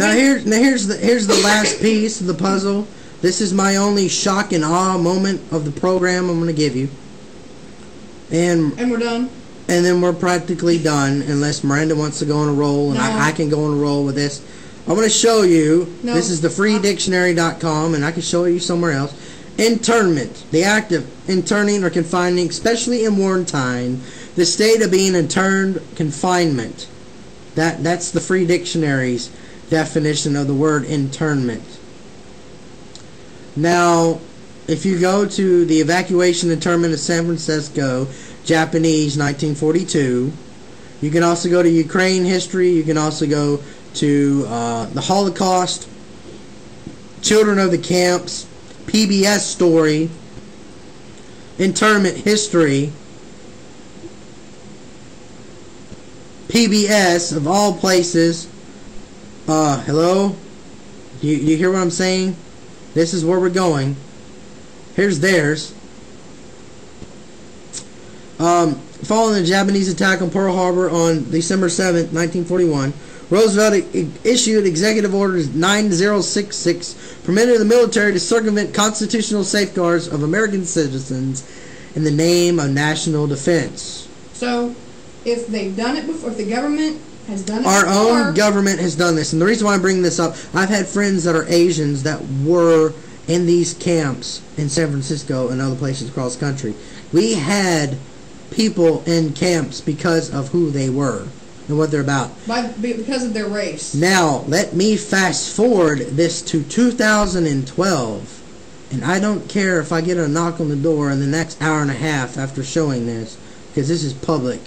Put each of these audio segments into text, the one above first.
here's the last piece of the puzzle. This is my only shock and awe moment of the program I'm going to give you. And we're done. And then we're practically done, unless Miranda wants to go on a roll, and No. I can go on a roll with this. I'm going to show you. No. This is the freedictionary.com, and I can show you somewhere else. Internment, the act of interning or confining, especially in wartime, the state of being interned, confinement. That's the Free Dictionary's definition of the word internment. Now, if you go to the evacuation internment of San Francisco, Japanese, 1942, you can also go to Ukraine history, you can also go to the Holocaust, Children of the Camps, PBS story, internment history, PBS of all places. Hello? You hear what I'm saying? This is where we're going. Here's theirs. Following the Japanese attack on Pearl Harbor on December 7th, 1941, Roosevelt issued Executive Order 9066, permitting the military to circumvent constitutional safeguards of American citizens in the name of national defense. So, if they've done it before, if the government has done it Our before, own government has done this. And the reason why I bring this up, I've had friends that are Asians that were in these camps in San Francisco and other places across the country. We had people in camps because of who they were and what they're about. Because of their race. Now, let me fast forward this to 2012. And I don't care if I get a knock on the door in the next hour and a half after showing this, because this is public.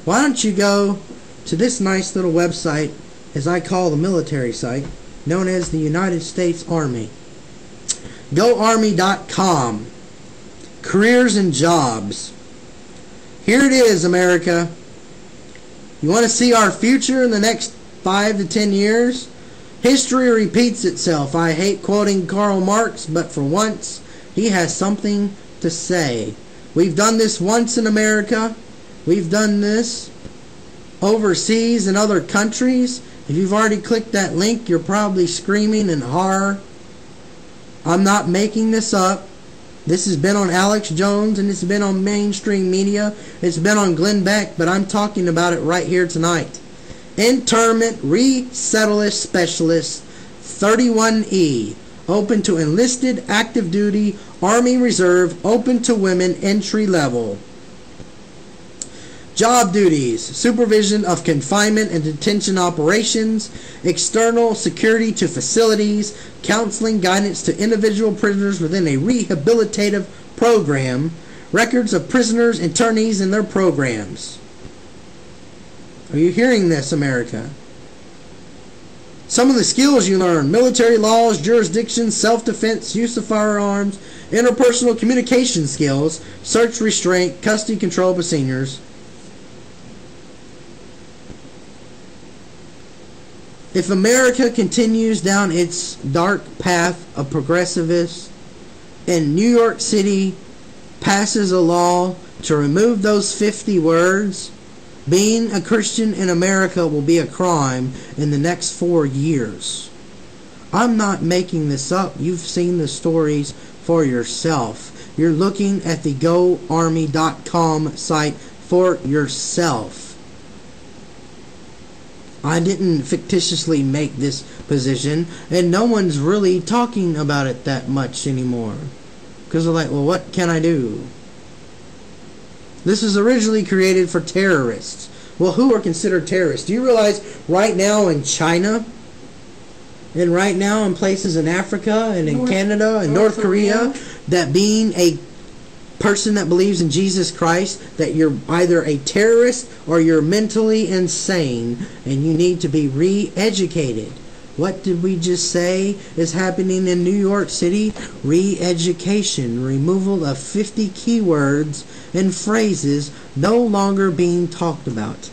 Why don't you go to this nice little website, as I call the military site, known as the United States Army. GoArmy.com. Careers and jobs. Here it is, America. You want to see our future in the next 5 to 10 years? History repeats itself. I hate quoting Karl Marx, but for once, he has something to say. We've done this once in America. We've done this overseas in other countries. If you've already clicked that link, you're probably screaming in horror. I'm not making this up. This has been on Alex Jones, and it's been on mainstream media. It's been on Glenn Beck, but I'm talking about it right here tonight. Internment Resettlist Specialist 31E. Open to enlisted, active duty, Army Reserve, open to women, entry level. Job duties: supervision of confinement and detention operations, external security to facilities, counseling, guidance to individual prisoners within a rehabilitative program, records of prisoners, internees, and their programs. Are you hearing this, America? Some of the skills you learn: military laws, jurisdiction, self-defense, use of firearms, interpersonal communication skills, search, restraint, custody control of seniors. If America continues down its dark path of progressivists, and New York City passes a law to remove those 50 words, being a Christian in America will be a crime in the next 4 years. I'm not making this up. You've seen the stories for yourself. You're looking at the GoArmy.com site for yourself. I didn't fictitiously make this position, and no one's really talking about it that much anymore. Because they're like, well, what can I do? This was originally created for terrorists. Well, who are considered terrorists? Do you realize right now in China, and right now in places in Africa, and in Canada, and North Korea, that being a person that believes in Jesus Christ, that you're either a terrorist or you're mentally insane and you need to be re-educated. What did we just say is happening in New York City? Re-education, removal of 50 keywords and phrases no longer being talked about.